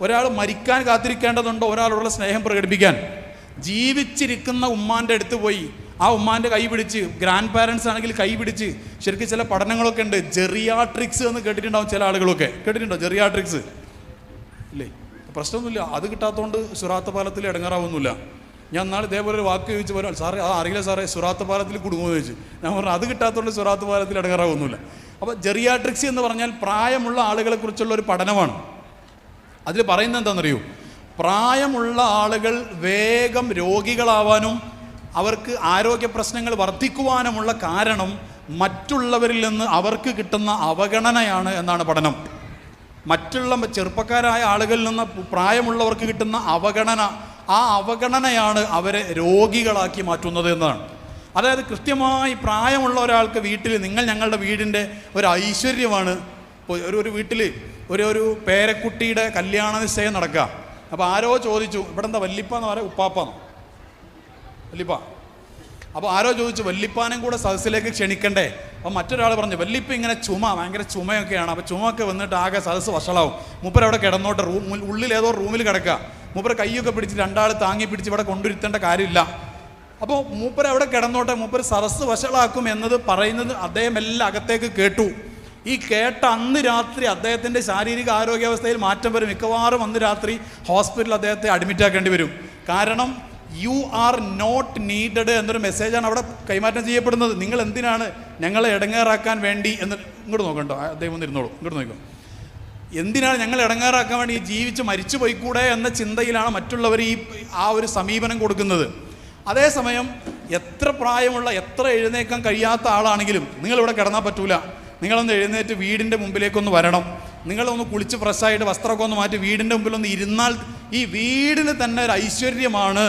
ഒരാൾ മരിക്കാൻ കാത്തിരിക്കേണ്ടതുണ്ടോ ഒരാളോടുള്ള സ്നേഹം പ്രകടിപ്പിക്കാൻ? ജീവിച്ചിരിക്കുന്ന ഉമ്മാൻ്റെ അടുത്ത് പോയി ആ ഉമ്മാൻ്റെ കൈ പിടിച്ച്, ഗ്രാൻഡ് പാരൻസ് ആണെങ്കിൽ കൈ പിടിച്ച്, ശരിക്കും ചില പഠനങ്ങളൊക്കെ ഉണ്ട്, ജെറിയാട്രിക്സ് എന്ന് കേട്ടിട്ടുണ്ടാവും ചില ആളുകളൊക്കെ. കേട്ടിട്ടുണ്ടോ ജെറിയാട്രിക്സ്? ഇല്ലേ? പ്രശ്നമൊന്നുമില്ല, അത് കിട്ടാത്തതുകൊണ്ട് സുറാത്ത് പാലത്തിൽ ഇടങ്ങാറാവുന്നില്ല. ഞാൻ നാളെ ഇതേപോലെ ഒരു വാക്ക് ചോദിച്ചു പോരാ, സാറേ അറിയില്ല സാറേ സുറാത്ത് പാലത്തിൽ കുടുങ്ങുമെന്ന് ചോദിച്ചു. ഞാൻ പറഞ്ഞു അത് കിട്ടാത്തതുകൊണ്ട് സുറാത്ത് പാലത്തിൽ ഇടങ്ങാറാവുന്നില്ല. അപ്പോൾ ജെറിയാട്രിക്സ് എന്ന് പറഞ്ഞാൽ പ്രായമുള്ള ആളുകളെ കുറിച്ചുള്ള ഒരു പഠനമാണ്. അതിൽ പറയുന്നത് എന്താണെന്നറിയൂ? പ്രായമുള്ള ആളുകൾ വേഗം രോഗികളാവാനും അവർക്ക് ആരോഗ്യ പ്രശ്നങ്ങൾ വർദ്ധിക്കുവാനുമുള്ള കാരണം മറ്റുള്ളവരിൽ നിന്ന് അവർക്ക് കിട്ടുന്ന അവഗണനയാണ് എന്നാണ് പഠനം. മറ്റുള്ള ചെറുപ്പക്കാരായ ആളുകളിൽ നിന്ന് പ്രായമുള്ളവർക്ക് കിട്ടുന്ന അവഗണന, ആ അവഗണനയാണ് അവരെ രോഗികളാക്കി മാറ്റുന്നത് എന്നാണ്. അതായത് കൃത്യമായി പ്രായമുള്ള ഒരാൾക്ക് വീട്ടിൽ, നിങ്ങൾ ഞങ്ങളുടെ വീടിൻ്റെ ഒരു ഐശ്വര്യമാണ്. ഒരു വീട്ടിൽ ഒരു പേരക്കുട്ടിയുടെ കല്യാണ നിശ്ചയം നടക്കുക. അപ്പോൾ ആരോ ചോദിച്ചു, ഇവിടെ എന്താ വല്ലിപ്പാന്ന് പറയാം ഉപ്പാപ്പാന്നോ? വല്ലിപ്പ. അപ്പോൾ ആരോ ചോദിച്ചു വല്ലിപ്പാനും കൂടെ സദസ്സിലേക്ക് ക്ഷണിക്കണ്ടേ? അപ്പോൾ മറ്റൊരാൾ പറഞ്ഞു വല്ലിപ്പ ഇങ്ങനെ ഭയങ്കര ചുമയൊക്കെയാണ്, അപ്പോൾ ചുമയൊക്കെ വന്നിട്ട് ആകെ സദസ്സ് വഷളാവും, മൂപ്പരവിടെ കിടന്നോട്ടെ, ഉള്ളിൽ ഏതോ റൂമിൽ കിടക്കുക, മൂപ്പര കൈയൊക്കെ പിടിച്ച് രണ്ടാൾ താങ്ങി പിടിച്ച് ഇവിടെ കൊണ്ടുവരുത്തേണ്ട കാര്യമില്ല, അപ്പോൾ മൂപ്പര അവിടെ കിടന്നോട്ടെ, മൂപ്പർ സദസ്സ് വഷളാക്കും എന്നത് പറയുന്നത് അദ്ദേഹം എല്ലാം അകത്തേക്ക് കേട്ടു. ഈ കേട്ട അന്ന് രാത്രി അദ്ദേഹത്തിൻ്റെ ശാരീരിക ആരോഗ്യാവസ്ഥയിൽ മാറ്റം വരും. മിക്കവാറും അന്ന് രാത്രി ഹോസ്പിറ്റലിൽ അദ്ദേഹത്തെ അഡ്മിറ്റ് ആക്കേണ്ടി വരും. കാരണം യു ആർ നോട്ട് നീഡഡ് എന്നൊരു മെസ്സേജാണ് അവിടെ കൈമാറ്റം ചെയ്യപ്പെടുന്നത്. നിങ്ങൾ എന്തിനാണ് ഞങ്ങളെ ഇടങ്ങേറാക്കാൻ വേണ്ടി എന്ന്. ഇങ്ങോട്ട് നോക്കണ്ടോ, അദ്ദേഹം ഒന്നിരുന്നോളൂ, ഇങ്ങോട്ട് നോക്കൂ. എന്തിനാണ് ഞങ്ങൾ ഇടങ്ങേറാക്കാൻ വേണ്ടി ജീവിച്ച് മരിച്ചു പോയിക്കൂടെ എന്ന ചിന്തയിലാണ് മറ്റുള്ളവർ ആ ഒരു സമീപനം കൊടുക്കുന്നത്. അതേസമയം എത്ര പ്രായമുള്ള, എത്ര എഴുന്നേക്കാൻ കഴിയാത്ത ആളാണെങ്കിലും നിങ്ങളിവിടെ കിടന്നാൽ പറ്റൂല, നിങ്ങളൊന്ന് എഴുന്നേറ്റ് വീടിൻ്റെ മുമ്പിലേക്കൊന്ന് വരണം, നിങ്ങളൊന്ന് കുളിച്ച് ഫ്രഷായിട്ട് വസ്ത്രമൊക്കെ ഒന്ന് മാറ്റി വീടിൻ്റെ മുമ്പിലൊന്ന് ഇരുന്നാൽ ഈ വീടിന് തന്നെ ഒരു ഐശ്വര്യമാണ്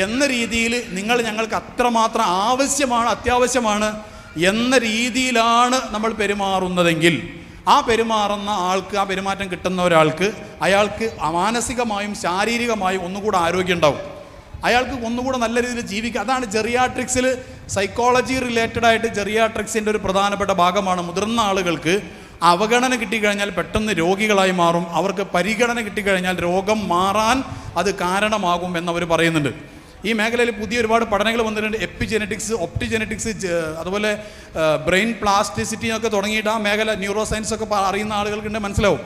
എന്ന രീതിയിൽ നിങ്ങൾ ഞങ്ങൾക്ക് അത്രമാത്രം ആവശ്യമാണ്, അത്യാവശ്യമാണ് എന്ന രീതിയിലാണ് നമ്മൾ പെരുമാറുന്നതെങ്കിൽ ആ പെരുമാറുന്ന ആൾക്ക്, ആ പെരുമാറ്റം കിട്ടുന്ന ഒരാൾക്ക്, അയാൾക്ക് മാനസികമായും ശാരീരികമായും ഒന്നുകൂടെ ആരോഗ്യം ഉണ്ടാവും, അയാൾക്ക് ഒന്നുകൂടെ നല്ല രീതിയിൽ ജീവിക്കുക. അതാണ് ജെറിയാട്രിക്സിൽ, സൈക്കോളജി റിലേറ്റഡ് ആയിട്ട് ജെറിയാട്രിക്സിൻ്റെ ഒരു പ്രധാനപ്പെട്ട ഭാഗമാണ്. മുതിർന്ന ആളുകൾക്ക് അവഗണന കിട്ടിക്കഴിഞ്ഞാൽ പെട്ടെന്ന് രോഗികളായി മാറും, അവർക്ക് പരിഗണന കിട്ടിക്കഴിഞ്ഞാൽ രോഗം മാറാൻ അത് കാരണമാകും എന്നവർ പറയുന്നുണ്ട്. ഈ മേഖലയിൽ പുതിയ ഒരുപാട് പഠനങ്ങൾ വന്നിട്ടുണ്ട്. എപ്പിജെനറ്റിക്സ്, ഒപ്റ്റിജെനറ്റിക്സ്, അതുപോലെ ബ്രെയിൻ പ്ലാസ്റ്റിസിറ്റി ഒക്കെ തുടങ്ങിയിട്ട് ആ മേഖല ന്യൂറോ സയൻസ് ഒക്കെ അറിയുന്ന ആളുകൾക്ക് മനസ്സിലാവും.